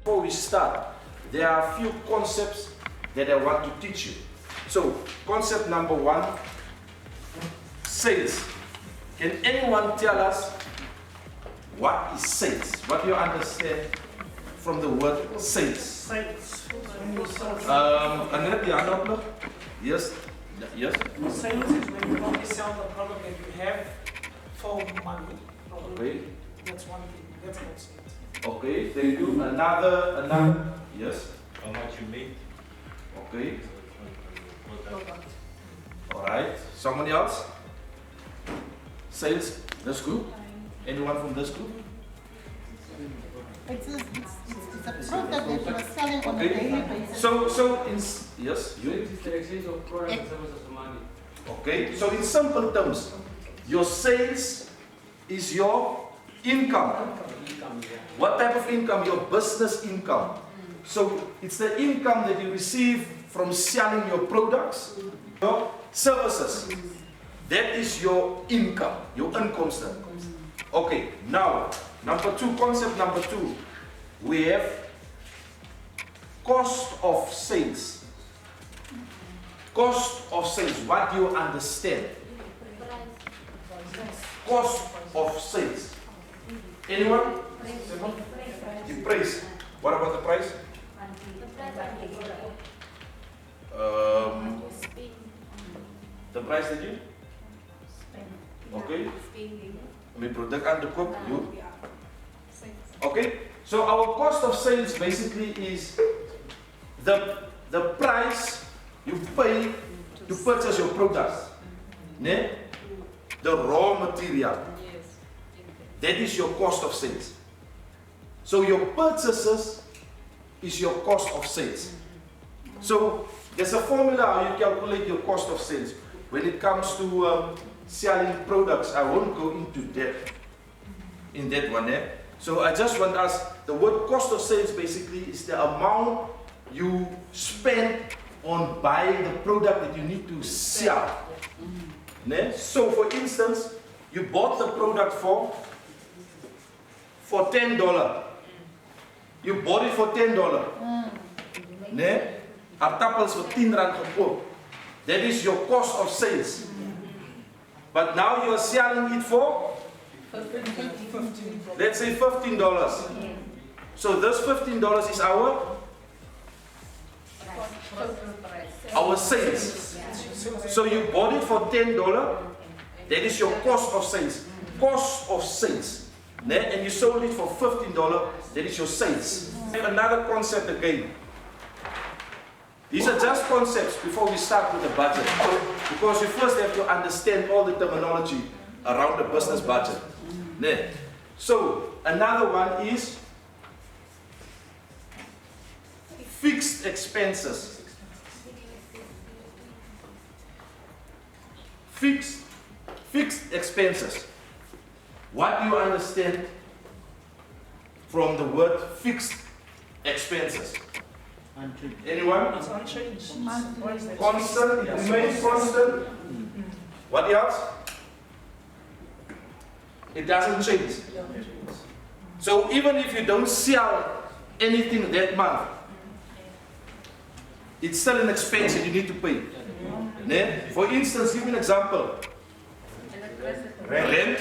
Before we start, there are a few concepts that I want to teach you. So, concept number 1, sales. Can anyone tell us what is sales? What do you understand from the word sales? Sales. Annette, the hand. Yes. Yes. Sales is when you only sell the product that you have for money. Okay. That's one thing. That's not sales. Okay, thank you. Another. Yes. How much you make? Okay. All right. Someone else? Sales. This group. Anyone from this group? It's a product that you are selling on a daily basis. Yes, you. It's the exchange of products and services for money. Okay, so in simple terms, your sales is your income. Income, yeah. What type of income? Your business income. So it's the income that you receive from selling your products, your services. That is your income, your income statement. Okay, now, concept number 2, we have cost of sales. Cost of sales, what do you understand? Cost of sales. Anyone? The price. What about the price? The price that you? Okay. Mijn product aan de koop, you? Okay. So our cost of sales basically is the price you pay to purchase your products. Ne? The raw material. That is your cost of sales. So your purchases is your cost of sales. So there's a formula how you calculate your cost of sales. When it comes to selling products, I won't go into depth in that one. So I just want us, the word cost of sales basically is the amount you spend on buying the product that you need to sell. So for instance, you bought the product for $10. You bought it for $10. Aardappels for R10 gekoop. That is your cost of sales. But now you are selling it for, let's say $15. So this $15 is our sales. So you bought it for $10. That is your cost of sales. Cost of sales. And you sold it for $15. That is your sales. Another concept again. These are just concepts before we start with the budget. Because you first have to understand all the terminology around the business budget. So, another one is fixed expenses. Fixed expenses. What do you understand from the word fixed expenses? Anyone? It's unchanged. Constant, it remains constant. What else? It doesn't change. So even if you don't sell anything that month, it's still an expense that you need to pay. For instance, give me an example. Rent.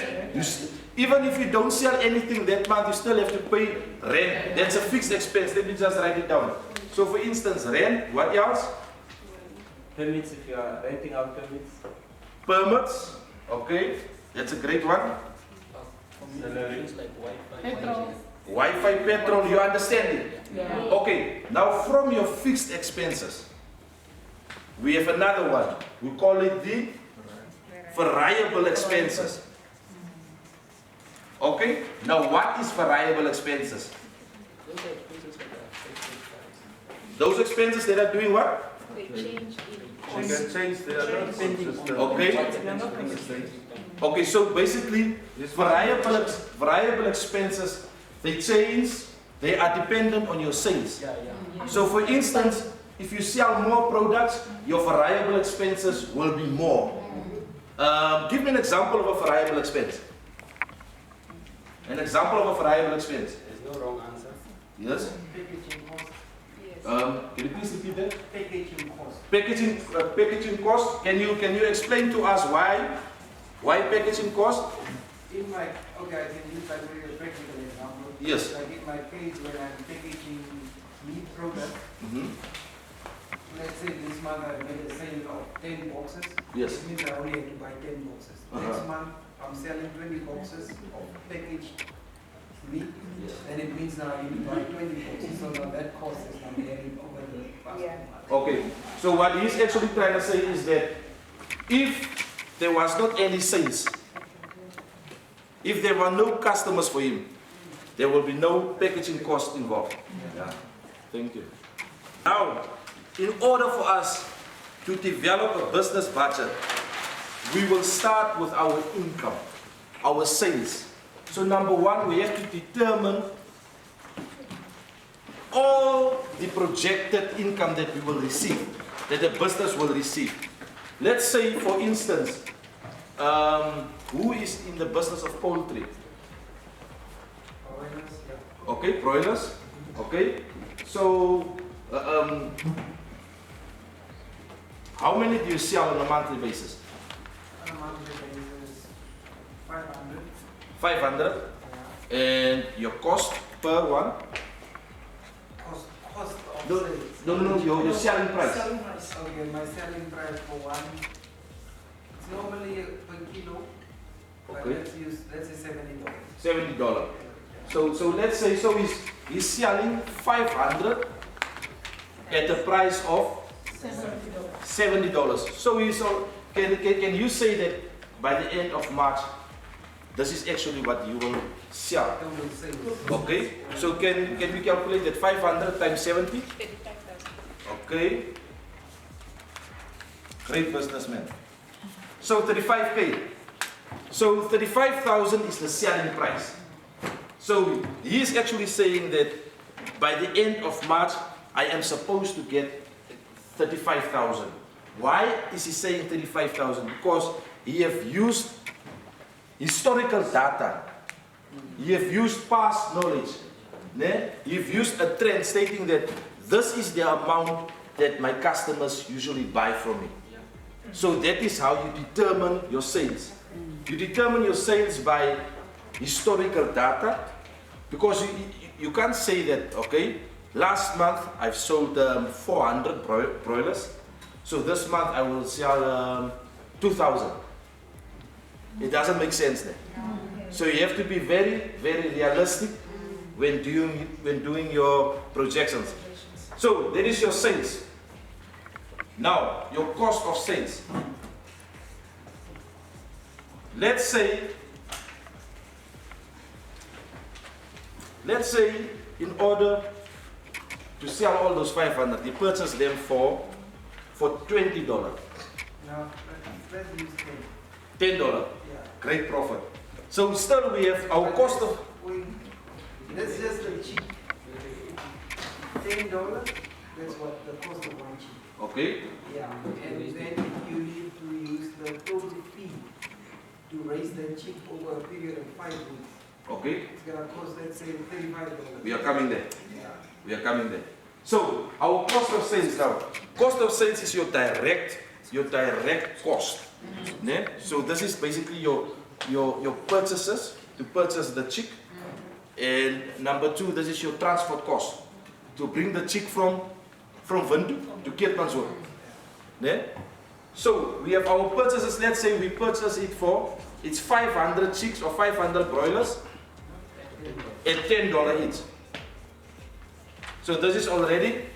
Even if you don't sell anything that month, you still have to pay rent. That's a fixed expense. Let me just write it down. So for instance, rent, what else? Permits, if you are renting out permits. Permits, okay, that's a great one. Salaries like Petrol. Wi-Fi, petrol, you understand it? Yeah. Okay, now from your fixed expenses, we have another one. We call it the variable expenses. Okay, now what is variable expenses? Those expenses that are doing what? Okay. Okay, so basically, variable expenses, they change, they are dependent on your sales. So for instance, if you sell more products, your variable expenses will be more. Give me an example of a variable expense. An example of a variable expense. There's no wrong answer. Yes? Packaging cost. Can you please repeat that? Packaging cost. Packaging cost. Can you explain to us why packaging cost? In my, okay, I can use that very practical example. Yes. Like in my case when I'm packaging meat product, let's say this month I made a sale of 10 boxes. Yes. It means I only have to buy 10 boxes. Next month I'm selling 20 boxes of packaged meat. Yes. Then it means now I need to buy 20 boxes. So now that cost is now carried over the past month. Okay. So what he's actually trying to say is that if there was not any sales, if there were no customers for him, there will be no packaging cost involved. Yeah. Thank you. Now, in order for us to develop a business budget, we will start with our income, our sales. So number one, we have to determine all the projected income that we will receive, that the business will receive. Let's say, for instance, who is in the business of poultry? Okay, broilers. Okay, so how many do you sell on a monthly basis? On a monthly basis, 500. 500. And your cost per one? Cost of No, sales. no, your selling price. Selling price. Okay, my selling price for one, it's normally per kilo. But Okay. let's say $70. $70. So let's say he's selling 500 at the price of $70. So can you say that by the end of March, this is actually what you will sell? Total sales. Okay. So can we calculate that 500 times 70? 35,000. Okay. Great businessman. So 35K. So 35,000 is the selling price. So he is actually saying that by the end of March, I am supposed to get 35,000. Why is he saying 35,000? Because he have used historical data. He have used past knowledge. He have used a trend stating that this is the amount that my customers usually buy from me. So that is how you determine your sales. You determine your sales by historical data, because you can't say that, okay, last month I've sold 400 broilers, so this month I will sell 2,000. It doesn't make sense then. So you have to be very, very realistic when doing your projections. So that is your sales. Now, your cost of sales. Let's say in order to sell all those 500, you purchase them for $20. Now, let's use $10. 10. Yeah. Great profit. So still we have our cost of... That's just the cheap. $10, that's what the cost of one cheap. Okay. Yeah, and then you need to use the total fee to raise that cheap over a period of 5 weeks. Okay. It's gonna cost, let's say, $35. We are coming there. Yeah. We are coming there. So our cost of sales now. Cost of sales is your direct cost. So this is basically your purchases to purchase the chick. And number two, this is your transport cost to bring the chick from Windhoek to Keetmanshoop. So we have our purchases. Let's say we purchase it for, it's 500 chicks or 500 broilers at $10 each. So this is already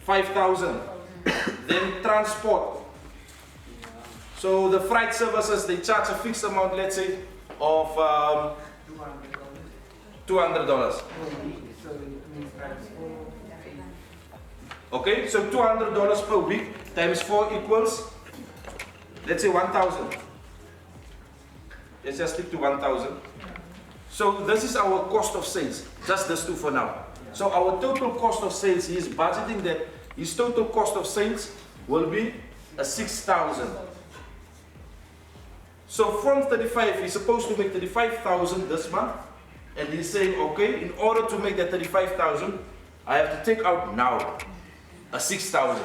5,000. Then transport. So the freight services, they charge a fixed amount, let's say, of $200. So it means times 4. Okay, so $200 per week times 4 equals, let's say 1,000. Let's just stick to 1,000. So this is our cost of sales, just these two for now. So our total cost of sales, he is budgeting that his total cost of sales will be 6,000. So from 35, he's supposed to make 35,000 this month. and he's saying, okay, in order to make that 35,000, I have to take out now a 6,000.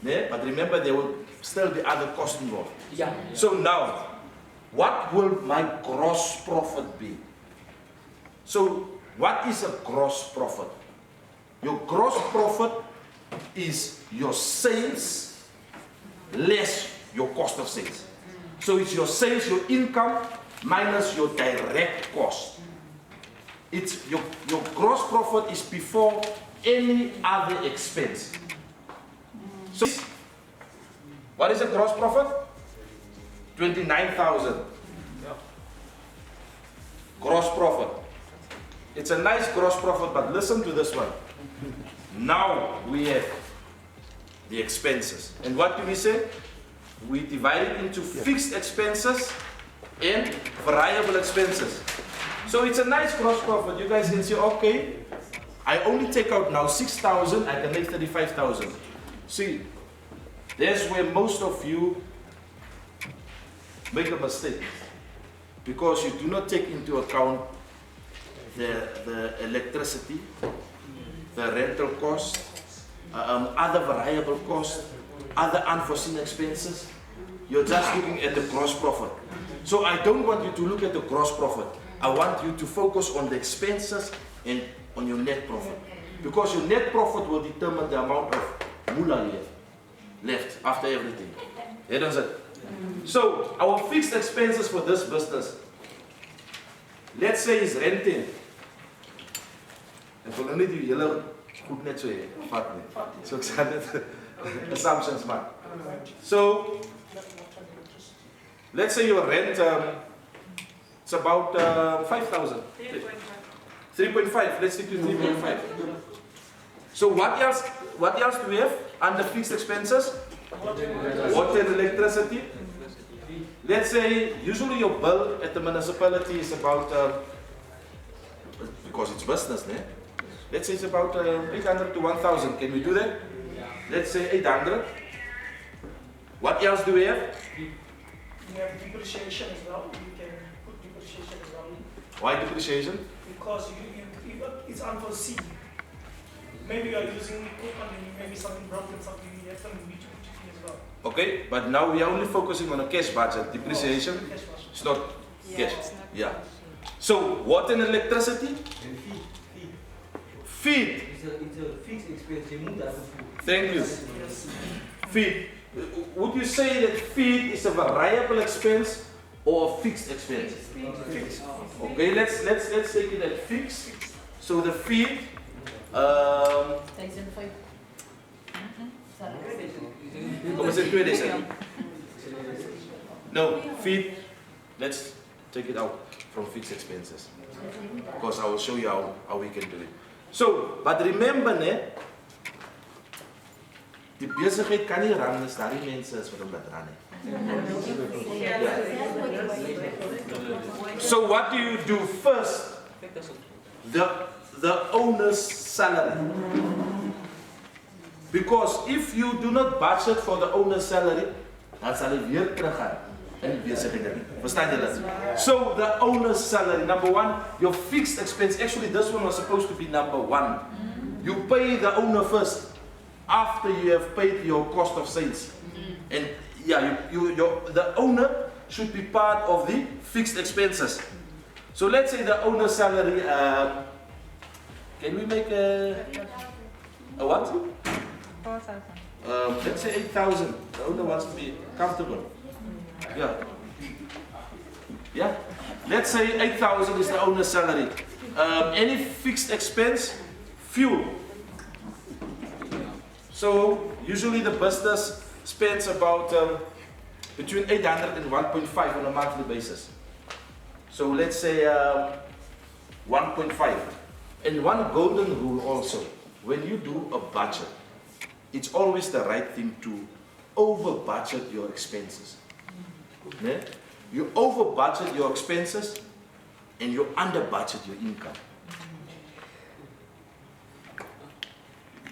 Yeah? But remember, there will still be other costs involved. Yeah. So now, what will my gross profit be? So, what is a gross profit? Your gross profit is your sales less your cost of sales. So it's your sales, your income, minus your direct cost. It's your gross profit is before any other expense. So, what is a gross profit? 29,000. Gross profit. It's a nice gross profit, but listen to this one. Now we have the expenses. And what do we say? We divide it into fixed expenses and variable expenses. So it's a nice gross profit. You guys can say, okay, I only take out now 6,000, I can make 35,000. See, there's where most of you make a mistake. Because you do not take into account the electricity, the rental cost, other variable costs, other unforeseen expenses. You're just looking at the gross profit. So I don't want you to look at the gross profit. I want you to focus on the expenses and on your net profit. Because your net profit will determine the amount of moolah you have left after everything. Hear ons dit? So our fixed expenses for this business, let's say is renting. Ek wil nou net die hele goed net so hê, vat net. So ek sê net assumptions maak. So let's say your rent it's about 5,000. 3.5. Let's stick to 3.5. So what else do we have under fixed expenses? Water and electricity. Let's say usually your bill at the municipality is about because it's business, né? Let's say it's about 800 to 1,000. Can we do that? Let's say 800. What else do we have? You have depreciation as well. You can put depreciation as well. Why depreciation? Because it's unforeseen. Maybe you are using equipment and maybe something broken, something you have something need to put it in as well. Okay, but now we are only focusing on a cash budget. Depreciation, it's not cash. Yeah. So water and electricity? Feed. It's a fixed expense. You move that. Thank you. Feed. Would you say that feed is a variable expense or a fixed expense? Fixed. Okay, let's take it at fixed. So the feed. Kom eens in 2 december. No, feed. Let's take it out from fixed expenses. Because I will show you how we can do it. So, but remember, ne, die besigheid kan nie run as daar die mense is wat hom laat run nie. So what do you do first? The owner's salary. Because if you do not budget for the owner's salary, dan sal hy weer teruggaan in die besigheid. Verstaan julle dit? So the owner's salary, number one, your fixed expense. Actually, this one was supposed to be number one. You pay the owner first, after you have paid your cost of sales. And yeah, the owner should be part of the fixed expenses. So let's say the owner's salary. Can we make a what? 4,000. Let's say 8,000. The owner wants to be comfortable. Yeah. Yeah. Let's say 8,000 is the owner's salary. Any fixed expense? Fuel. So usually the business spends about between 800 and 1.5 on a monthly basis. So let's say 1.5. And one golden rule also, when you do a budget, it's always the right thing to over budget your expenses. Yeah? You over budget your expenses and you under budget your income.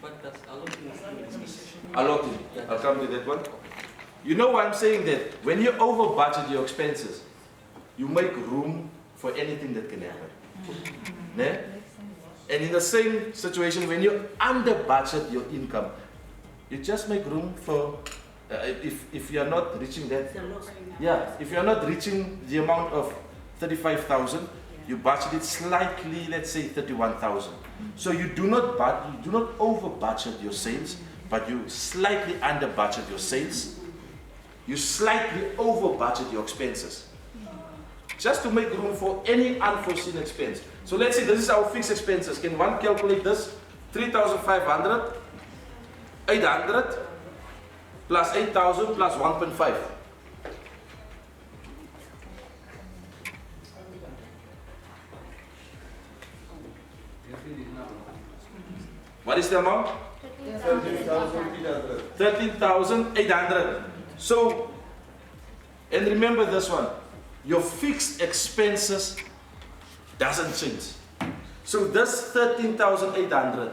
But that's allotting. Allotting. I'll come to that one. You know why I'm saying that? When you over budget your expenses, you make room for for anything that can happen. Ne? And in the same situation, when you under budget your income, you just make room for, if you are not reaching that, if you are not reaching the amount of 35,000, you budget it slightly, let's say 31,000. So you do not over budget your sales, but you slightly under budget your sales. You slightly over budget your expenses, just to make room for any unforeseen expense. So let's say this is our fixed expenses. Can one calculate this? 3,500, 800, plus 8,000 plus 1.5. What is the amount? 13,800. So, and remember this one, your fixed expenses doesn't change. So this 13,800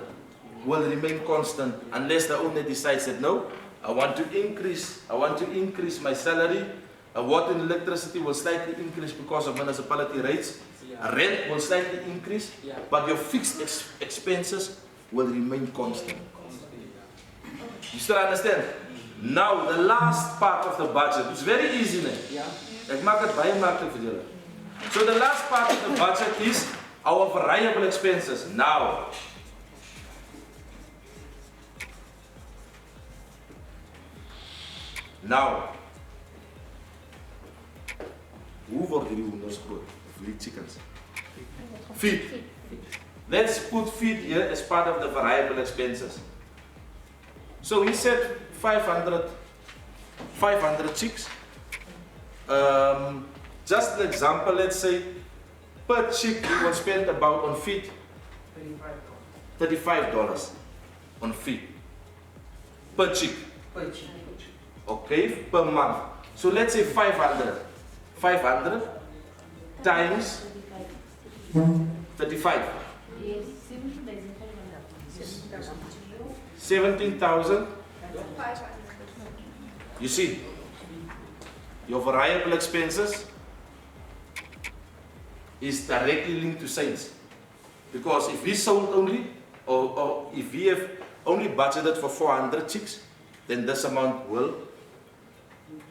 will remain constant unless the owner decides that no, I want to increase my salary. Water and electricity will slightly increase because of municipality rates. Rent will slightly increase, but your fixed expenses will remain constant. You still understand? Now the last part of the budget, it's very easy now. Ek maak dit baie maklik vir julle. So the last part of the budget is our variable expenses. Now, hoe word hierdie honders groot? Of die chickens? Feed. Let's put feed here as part of the variable expenses. So he said 500 chicks. Just an example, let's say per chick we will spend about on feed $35 on feed per chick. Okay, per month. So let's say 500 times 35. 17,000. You see, your variable expenses is directly linked to sales. Because if we sold only, or if we have only budgeted for 400 chicks, then this amount will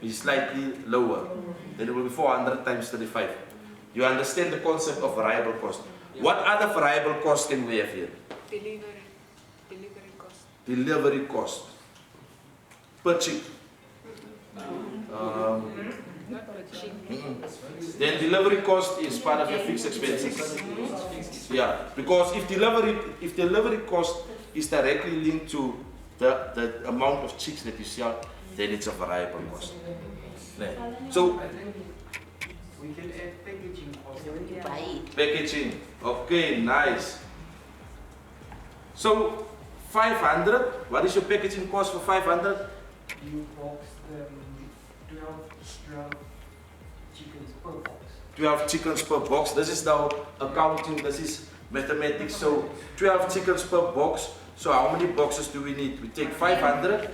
be slightly lower. Then it will be 400 times 35. You understand the concept of variable cost. What other variable cost can we have here? Delivery cost per chick. Then delivery cost is part of your fixed expenses. Yeah, because if delivery cost is directly linked to the amount of chicks that you sell, then it's a variable cost. So we can add packaging cost. packaging. Okay, nice. So 500. What is your packaging cost for 500? You box them 12 chickens per box. 12 chickens per box. This is now accounting, this is mathematics. So 12 chickens per box. So how many boxes do we need? We take 500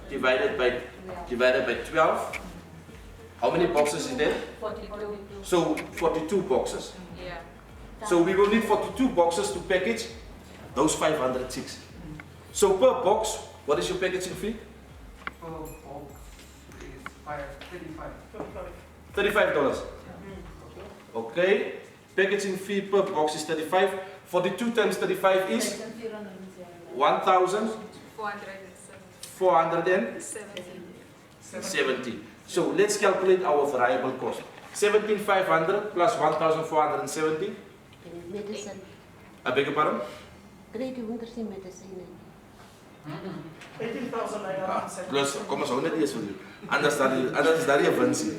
divided by 12. How many boxes is there? 42. So 42 boxes. Yeah. So we will need 42 boxes to package those 500 chicks. So per box, what is your packaging fee? Per box is $35. Okay. Packaging fee per box is 35. 42 times 35 is 1,470. So let's calculate our variable cost. 17,500 plus 1,470. Medicine. I beg your pardon? Grade medicine. 18,970. Plus, kom ons hou net eers vir jou. Anders is daar nie 'n wins nie.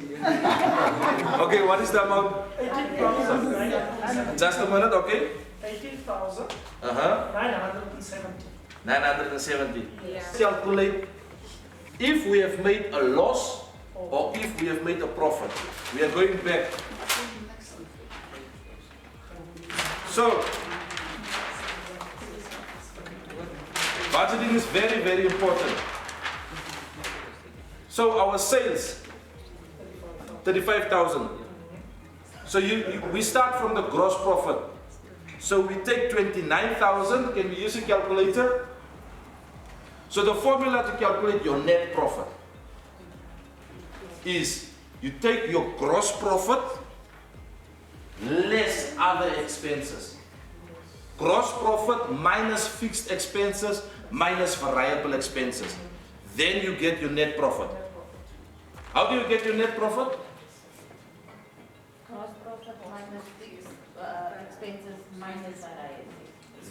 Okay, what is the amount? 18,970. Just a minute, okay? 18,970. 970. Yeah. Calculate if we have made a loss or if we have made a profit. We are going back. So, budgeting is very, very important. So our sales, 35,000. So we start from the gross profit. So we take 29,000. Can we use a calculator? So the formula to calculate your net profit is you take your gross profit less other expenses. Gross profit minus fixed expenses minus variable expenses. Then you get your net profit. How do you get your net profit? Gross profit minus fixed expenses minus variable.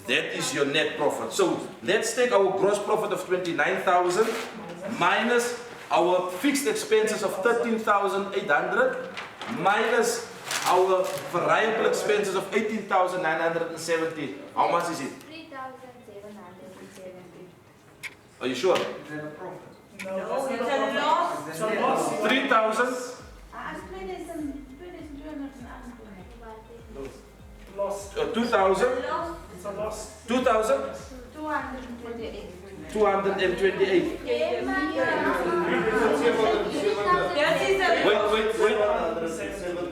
That is your net profit. So let's take our gross profit of 29,000 minus our fixed expenses of 13,800 minus our variable expenses of 18,970. How much is it? 3,770. Are you sure? Is that a profit? No, No, that's it's not a loss. It's a loss. 3,000 Loss. 2,000, It's a loss. 2,000, 228. 228.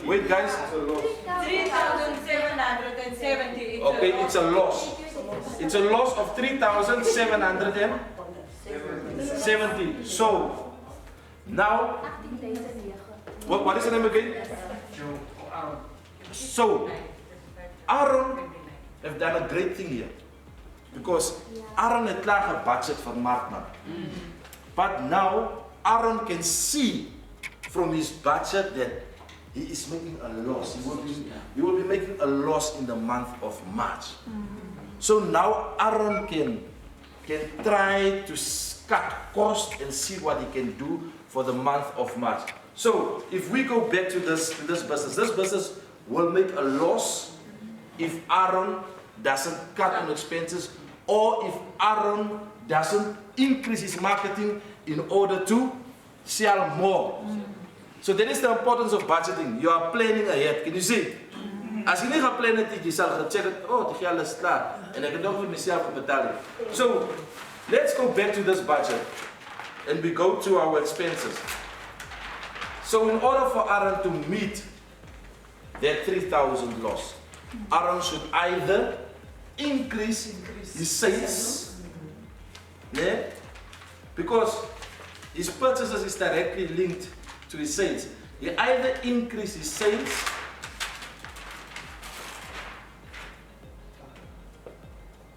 Wait guys. 3,770. Okay, it's a loss. It's a loss of 3,770. So now, what is the name again? So Aaron have done a great thing here, because Aaron had a budget for Markman. But now Aaron can see from his budget that he is making a loss. He will be making a loss in the month of March. So now Aaron can try to cut cost and see what he can do for the month of March. So if we go back to this business will make a loss if Aaron doesn't cut on expenses, or if Aaron doesn't increase his marketing in order to sell more. So that is the importance of budgeting. You are planning ahead. Can you see? As je niet gaat plannen, je zal gaan checken, oh, die geld is klaar. En ik kan ook voor mezelf betalen. So, let's go back to this budget. And we go to our expenses. So in order for Aaron to meet that 3,000 loss, Aaron should either increase his sales, yeah? Because his purchases is directly linked to his sales. He either increase his sales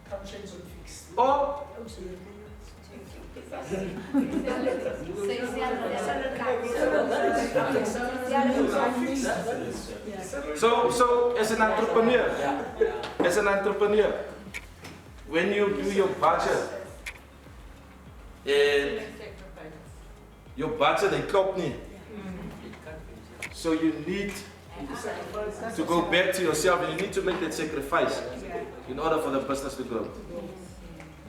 Can't change on fixed. or so as an entrepreneur, when you do your budget, and your budget they klopt niet. So you need to go back to yourself and you need to make that sacrifice in order for the business to grow.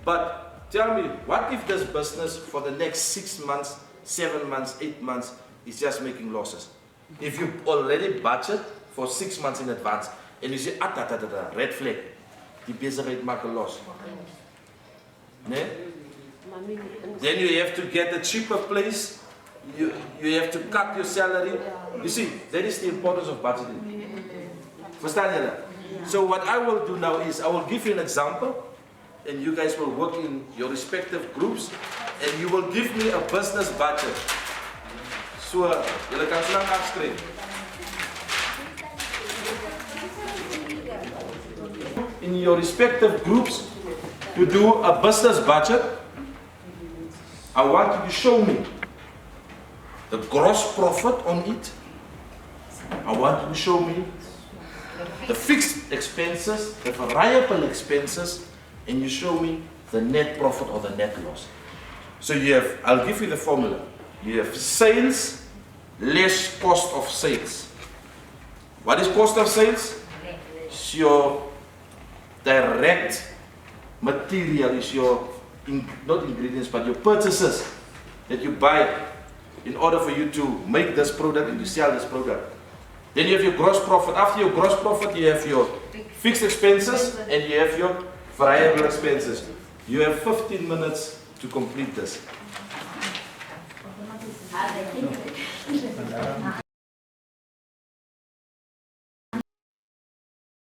But tell me, what if this business for the next 6 months, 7 months, 8 months is just making losses? If you already budget for 6 months in advance and you say, red flag, die bezigheid maakt een loss. Nee? Then you have to get a cheaper place. You have to cut your salary. You see, that is the importance of budgeting. Verstaan jullie? So what I will do now is I will give you an example, and you guys will work in your respective groups, and you will give me a business budget. So jullie kan slang afschrijven. In your respective groups to do a business budget, I want you to show me the gross profit on it. I want you to show me the fixed expenses, the variable expenses, and you show me the net profit or the net loss. So you have, I'll give you the formula. You have sales less cost of sales. What is cost of sales? It's your direct material, is your, not ingredients, but your purchases that you buy in order for you to make this product and to sell this product. Then you have your gross profit. After your gross profit, you have your fixed expenses and you have your variable expenses. You have 15 minutes to complete this.